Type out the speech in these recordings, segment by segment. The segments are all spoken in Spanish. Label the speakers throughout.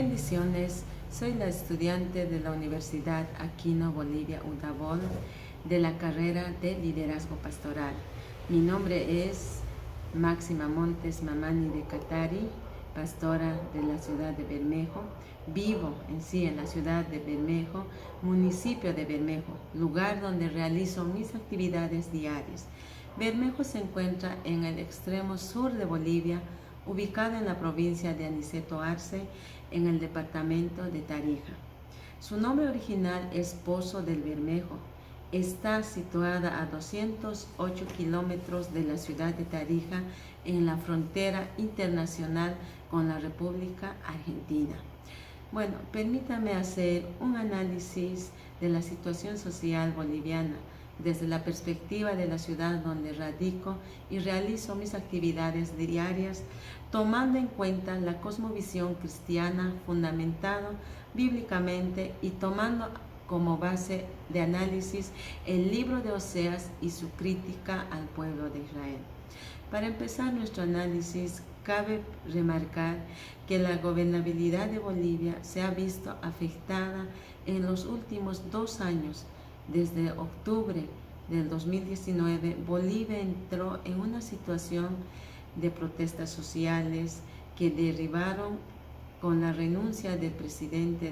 Speaker 1: Bendiciones, soy la estudiante de la Universidad Aquino Bolivia Udavol de la carrera de Liderazgo Pastoral. Mi nombre es Máxima Montes Mamani de Catari, pastora de la ciudad de Bermejo. Vivo en la ciudad de Bermejo, municipio de Bermejo, lugar donde realizo mis actividades diarias. Bermejo se encuentra en el extremo sur de Bolivia, ubicada en la provincia de Aniceto Arce, en el departamento de Tarija. Su nombre original es Pozo del Bermejo. Está situada a 208 kilómetros de la ciudad de Tarija, en la frontera internacional con la República Argentina. Bueno, permítame hacer un análisis de la situación social boliviana desde la perspectiva de la ciudad donde radico y realizo mis actividades diarias, tomando en cuenta la cosmovisión cristiana fundamentado bíblicamente y tomando como base de análisis el libro de Oseas y su crítica al pueblo de Israel. Para empezar nuestro análisis, cabe remarcar que la gobernabilidad de Bolivia se ha visto afectada en los últimos 2 años. Desde octubre del 2019, Bolivia entró en una situación de protestas sociales que derivaron con la renuncia del presidente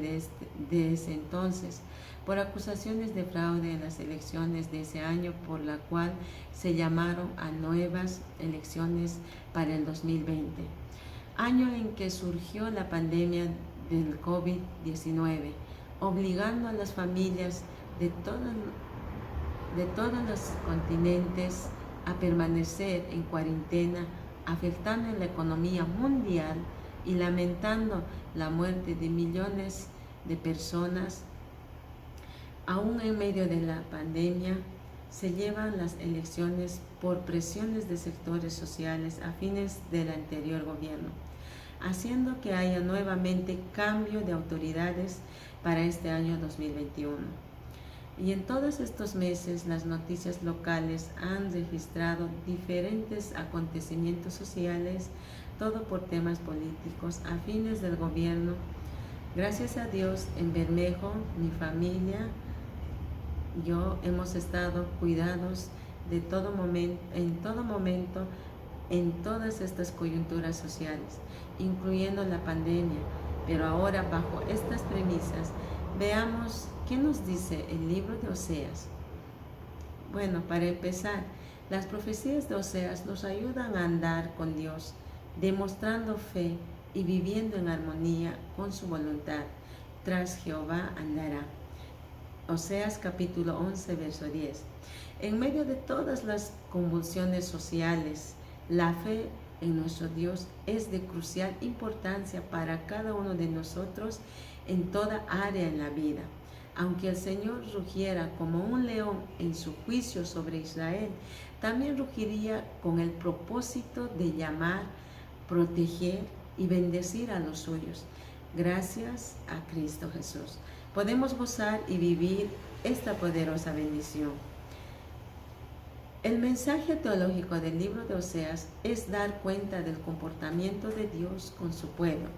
Speaker 1: de ese entonces por acusaciones de fraude en las elecciones de ese año, por la cual se llamaron a nuevas elecciones para el 2020, año en que surgió la pandemia del COVID-19, obligando a las familias de todos los continentes a permanecer en cuarentena, afectando la economía mundial y lamentando la muerte de millones de personas. Aún en medio de la pandemia, se llevan las elecciones por presiones de sectores sociales afines del anterior gobierno, haciendo que haya nuevamente cambio de autoridades para este año 2021. Y en todos estos meses las noticias locales han registrado diferentes acontecimientos sociales, todo por temas políticos afines del gobierno. Gracias a Dios, en Bermejo, mi familia, yo hemos estado cuidados de todo momento, en todas estas coyunturas sociales, incluyendo la pandemia. Pero ahora, bajo estas premisas, veamos qué nos dice el libro de Oseas. Bueno, para empezar, las profecías de Oseas nos ayudan a andar con Dios, demostrando fe y viviendo en armonía con su voluntad. Tras Jehová andará. Oseas capítulo 11, verso 10. En medio de todas las convulsiones sociales, la fe en nuestro Dios es de crucial importancia para cada uno de nosotros en toda área en la vida. Aunque el Señor rugiera como un león en su juicio sobre Israel, también rugiría con el propósito de llamar, proteger y bendecir a los suyos. Gracias a Cristo Jesús, podemos gozar y vivir esta poderosa bendición. El mensaje teológico del libro de Oseas es dar cuenta del comportamiento de Dios con su pueblo.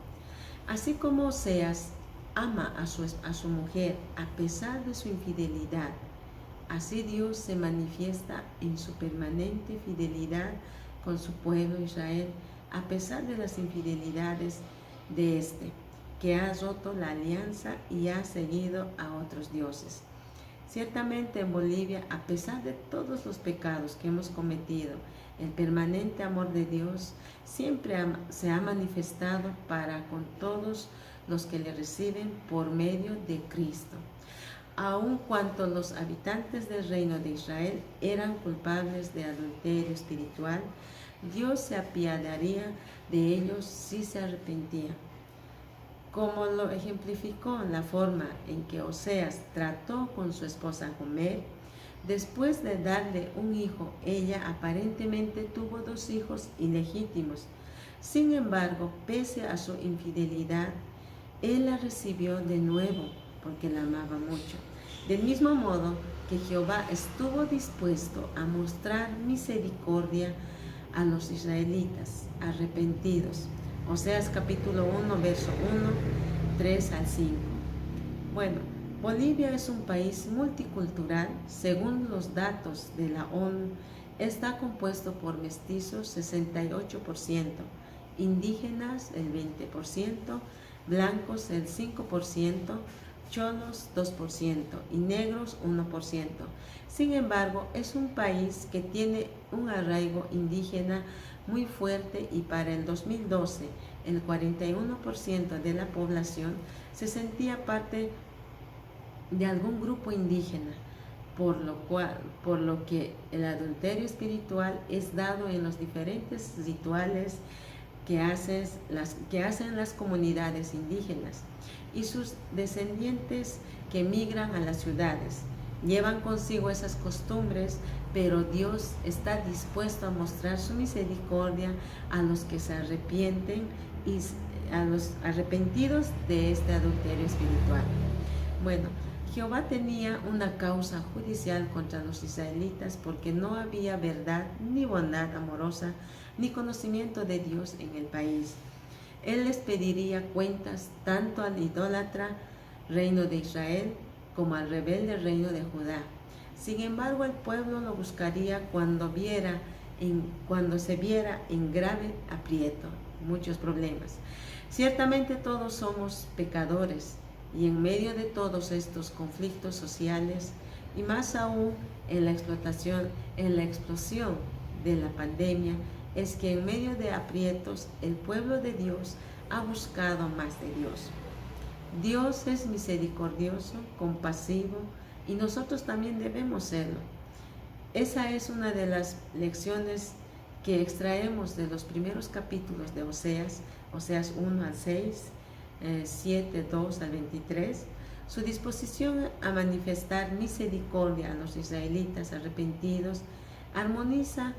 Speaker 1: Así como Oseas ama a su mujer a pesar de su infidelidad, así Dios se manifiesta en su permanente fidelidad con su pueblo Israel, a pesar de las infidelidades de este, que ha roto la alianza y ha seguido a otros dioses. Ciertamente en Bolivia, a pesar de todos los pecados que hemos cometido, el permanente amor de Dios siempre se ha manifestado para con todos los que le reciben por medio de Cristo. Aun cuanto los habitantes del reino de Israel eran culpables de adulterio espiritual, Dios se apiadaría de ellos si se arrepentían. Como lo ejemplificó la forma en que Oseas trató con su esposa Gomer, después de darle un hijo, ella aparentemente tuvo 2 hijos ilegítimos. Sin embargo, pese a su infidelidad, él la recibió de nuevo porque la amaba mucho. Del mismo modo que Jehová estuvo dispuesto a mostrar misericordia a los israelitas arrepentidos. Oseas capítulo 1, verso 1 3 al 5. Bueno, Bolivia es un país multicultural. Según los datos de la ONU, está compuesto por mestizos 68%, indígenas el 20%, blancos el 5%, cholos 2% y negros 1%. Sin embargo, es un país que tiene un arraigo indígena muy fuerte y para el 2012 el 41% de la población se sentía parte de algún grupo indígena, por lo que el adulterio espiritual es dado en los diferentes rituales que hacen las comunidades indígenas y sus descendientes que migran a las ciudades. Llevan consigo esas costumbres, pero Dios está dispuesto a mostrar su misericordia a los que se arrepienten y a los arrepentidos de este adulterio espiritual. Bueno, Jehová tenía una causa judicial contra los israelitas porque no había verdad ni bondad amorosa ni conocimiento de Dios en el país. Él les pediría cuentas tanto al idólatra reino de Israel como al rebelde reino de Judá. Sin embargo, el pueblo lo buscaría cuando se viera en grave aprieto, muchos problemas. Ciertamente todos somos pecadores, y en medio de todos estos conflictos sociales, y más aún en la explosión de la pandemia, es que en medio de aprietos el pueblo de Dios ha buscado más de Dios. Dios es misericordioso, compasivo, y nosotros también debemos serlo. Esa es una de las lecciones que extraemos de los primeros capítulos de Oseas 1 al 6, 7, 2 al 23, su disposición a manifestar misericordia a los israelitas arrepentidos armoniza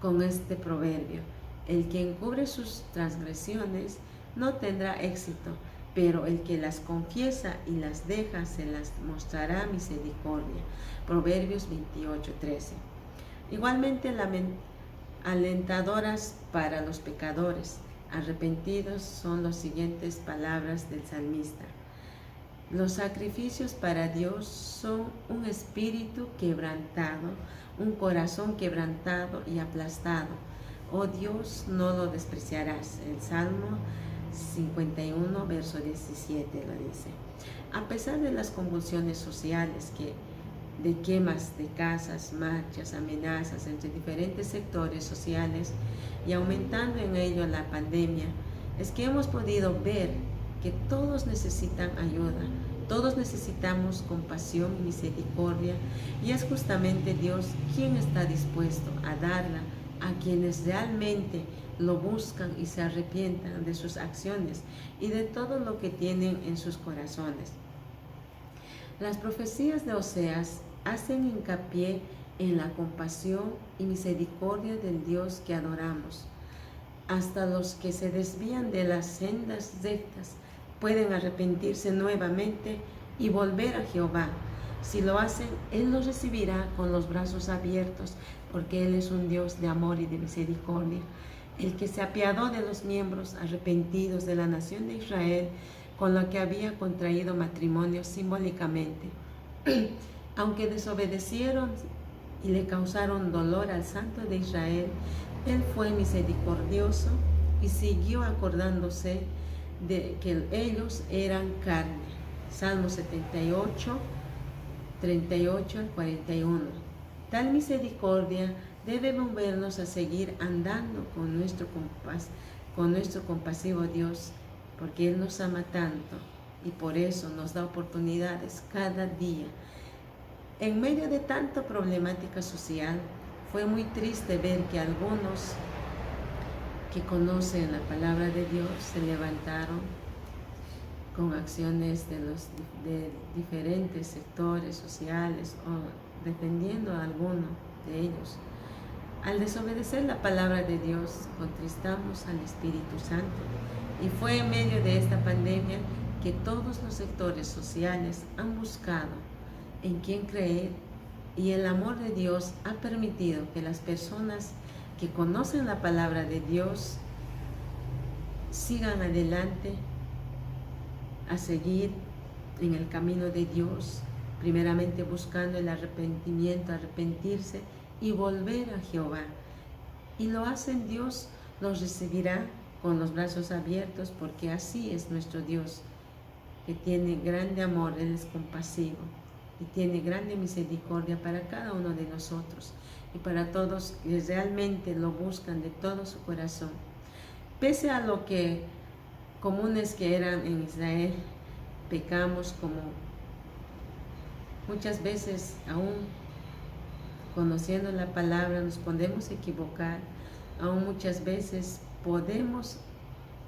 Speaker 1: con este proverbio: el que encubre sus transgresiones no tendrá éxito, pero el que las confiesa y las deja se las mostrará misericordia. Proverbios 28:13. Igualmente alentadoras para los pecadores arrepentidos son las siguientes palabras del salmista: los sacrificios para Dios son un espíritu quebrantado, un corazón quebrantado y aplastado. Oh Dios, no lo despreciarás. El Salmo 51, verso 17 lo dice. A pesar de las convulsiones sociales de quemas de casas, marchas, amenazas entre diferentes sectores sociales y aumentando en ello la pandemia, es que hemos podido ver que todos necesitan ayuda, todos necesitamos compasión y misericordia, y es justamente Dios quien está dispuesto a darla a quienes realmente lo buscan y se arrepientan de sus acciones y de todo lo que tienen en sus corazones. Las profecías de Oseas hacen hincapié en la compasión y misericordia del Dios que adoramos. Hasta los que se desvían de las sendas rectas pueden arrepentirse nuevamente y volver a Jehová. Si lo hacen, Él los recibirá con los brazos abiertos, porque Él es un Dios de amor y de misericordia. El que se apiadó de los miembros arrepentidos de la nación de Israel, con la que había contraído matrimonio simbólicamente. Aunque desobedecieron y le causaron dolor al Santo de Israel, Él fue misericordioso y siguió acordándose de que ellos eran carne. Salmo 78, 38 al 41. Tal misericordia debe movernos a seguir andando con nuestro compasivo Dios, porque Él nos ama tanto y por eso nos da oportunidades cada día. En medio de tanta problemática social, fue muy triste ver que algunos que conocen la palabra de Dios se levantaron con acciones de diferentes sectores sociales o defendiendo a alguno de ellos. Al desobedecer la palabra de Dios, contristamos al Espíritu Santo, y fue en medio de esta pandemia que todos los sectores sociales han buscado en quién creer, y el amor de Dios ha permitido que las personas que conocen la palabra de Dios sigan adelante a seguir en el camino de Dios, primeramente buscando el arrepentimiento, arrepentirse y volver a Jehová. Y lo hacen, Dios los recibirá con los brazos abiertos, porque así es nuestro Dios, que tiene grande amor, Él es compasivo y tiene grande misericordia para cada uno de nosotros y para todos que realmente lo buscan de todo su corazón. Pese a lo que comunes que eran en Israel, pecamos, como muchas veces aún conociendo la palabra nos podemos equivocar, aún muchas veces podemos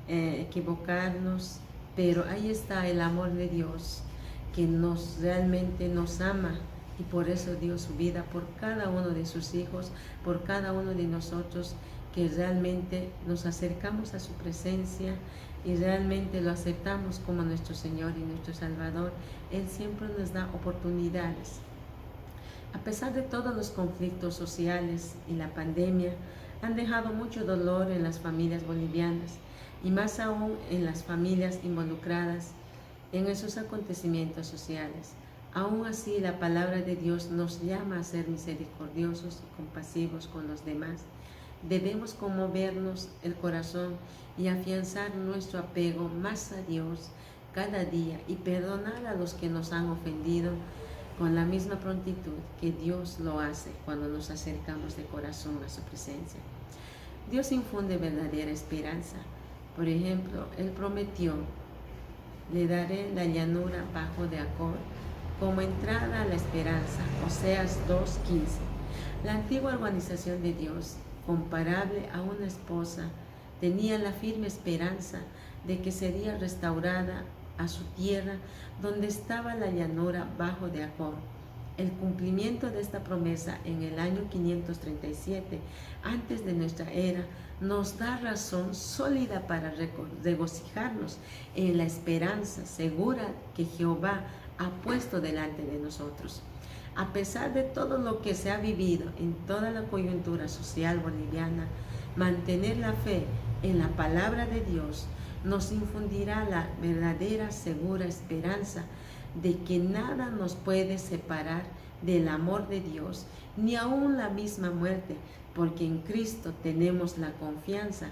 Speaker 1: equivocarnos, pero ahí está el amor de Dios, que realmente nos ama, y por eso dio su vida por cada uno de sus hijos, por cada uno de nosotros, que realmente nos acercamos a su presencia y realmente lo aceptamos como nuestro Señor y nuestro Salvador. Él siempre nos da oportunidades. A pesar de todos los conflictos sociales y la pandemia, han dejado mucho dolor en las familias bolivianas y más aún en las familias involucradas en esos acontecimientos sociales. Aún así, la palabra de Dios nos llama a ser misericordiosos y compasivos con los demás. Debemos conmovernos el corazón y afianzar nuestro apego más a Dios cada día y perdonar a los que nos han ofendido con la misma prontitud que Dios lo hace cuando nos acercamos de corazón a su presencia. Dios infunde verdadera esperanza. Por ejemplo, Él prometió: le daré la llanura bajo de Acor como entrada a la esperanza. Oseas 2:15. La antigua organización de Dios, comparable a una esposa, tenía la firme esperanza de que sería restaurada a su tierra donde estaba la llanura bajo de Acor. El cumplimiento de esta promesa en el año 537 antes de nuestra era nos da razón sólida para regocijarnos en la esperanza segura que Jehová ha puesto delante de nosotros. A pesar de todo lo que se ha vivido en toda la coyuntura social boliviana, mantener la fe en la palabra de Dios nos infundirá la verdadera segura esperanza de que nada nos puede separar del amor de Dios, ni aun la misma muerte, porque en Cristo tenemos la confianza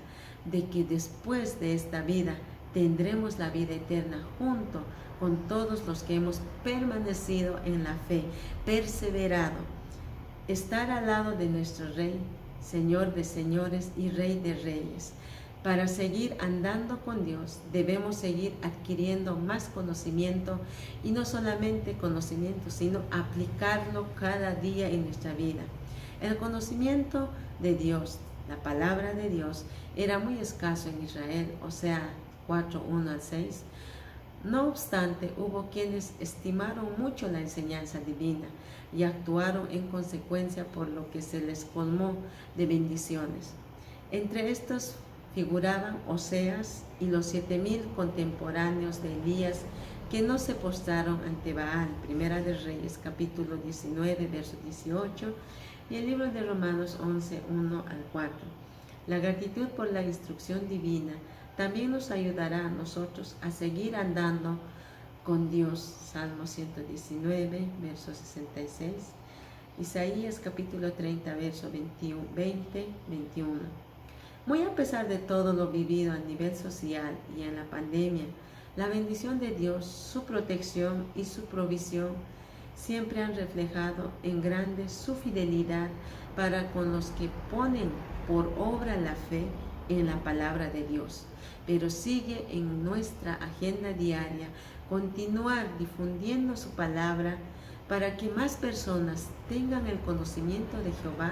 Speaker 1: de que después de esta vida tendremos la vida eterna junto con todos los que hemos permanecido en la fe, perseverado, estar al lado de nuestro Rey, Señor de señores y Rey de reyes. Para seguir andando con Dios, debemos seguir adquiriendo más conocimiento, y no solamente conocimiento, sino aplicarlo cada día en nuestra vida. El conocimiento de Dios, la palabra de Dios, era muy escaso en Israel, Oseas 4:1-6. No obstante, hubo quienes estimaron mucho la enseñanza divina y actuaron en consecuencia, por lo que se les colmó de bendiciones. Entre estos figuraban Oseas y los 7,000 contemporáneos de Elías que no se postraron ante Baal. Primera de Reyes, capítulo 19, verso 18, y el libro de Romanos 11:1-4. La gratitud por la instrucción divina también nos ayudará a nosotros a seguir andando con Dios. Salmo 119, verso 66. Isaías capítulo 30, verso 20-21. Muy a pesar de todo lo vivido a nivel social y en la pandemia, la bendición de Dios, su protección y su provisión siempre han reflejado en grande su fidelidad para con los que ponen por obra la fe en la palabra de Dios. Pero sigue en nuestra agenda diaria continuar difundiendo su palabra para que más personas tengan el conocimiento de Jehová,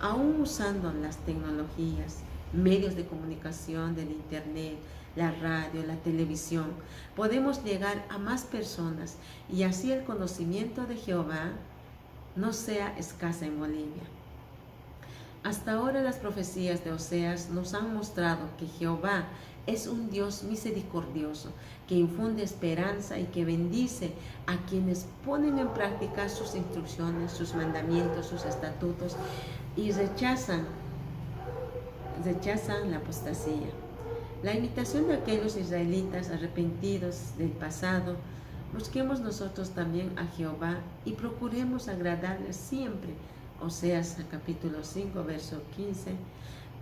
Speaker 1: aún usando las tecnologías, medios de comunicación del internet, la radio, la televisión. Podemos llegar a más personas y así el conocimiento de Jehová no sea escasa en Bolivia. Hasta ahora las profecías de Oseas nos han mostrado que Jehová es un Dios misericordioso, que infunde esperanza y que bendice a quienes ponen en práctica sus instrucciones, sus mandamientos, sus estatutos y rechazan la apostasía. La imitación de aquellos israelitas arrepentidos del pasado, busquemos nosotros también a Jehová y procuremos agradarle siempre. Oseas capítulo 5, verso 15.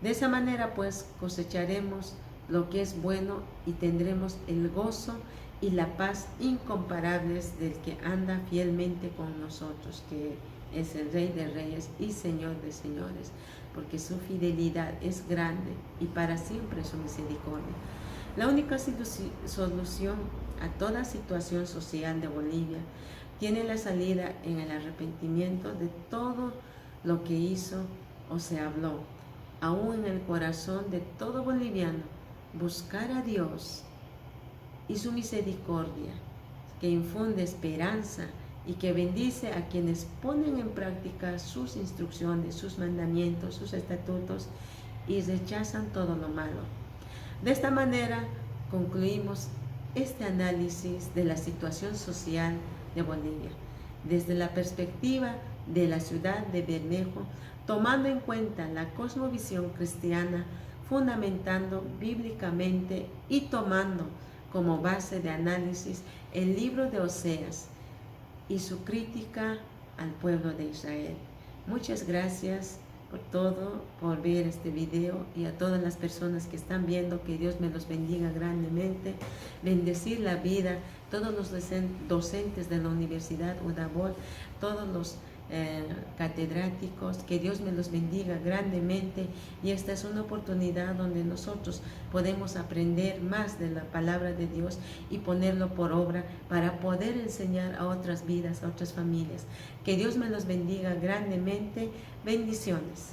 Speaker 1: De esa manera pues cosecharemos lo que es bueno y tendremos el gozo y la paz incomparables del que anda fielmente con nosotros, que es el Rey de Reyes y Señor de Señores, porque su fidelidad es grande y para siempre su misericordia. La única solución a toda situación social de Bolivia tiene la salida en el arrepentimiento de todo lo que hizo o se habló, aún en el corazón de todo boliviano, buscar a Dios y su misericordia, que infunde esperanza y que bendice a quienes ponen en práctica sus instrucciones, sus mandamientos, sus estatutos y rechazan todo lo malo. De esta manera concluimos este análisis de la situación social de Bolivia, desde la perspectiva de la ciudad de Bermejo, tomando en cuenta la cosmovisión cristiana, fundamentando bíblicamente y tomando como base de análisis el libro de Oseas y su crítica al pueblo de Israel. Muchas gracias por todo, por ver este video, y a todas las personas que están viendo, que Dios me los bendiga grandemente, bendecir la vida, todos los docentes de la Universidad Udabol, todos los catedráticos, que Dios me los bendiga grandemente, y esta es una oportunidad donde nosotros podemos aprender más de la palabra de Dios y ponerlo por obra para poder enseñar a otras vidas, a otras familias. Que Dios me los bendiga grandemente. Bendiciones.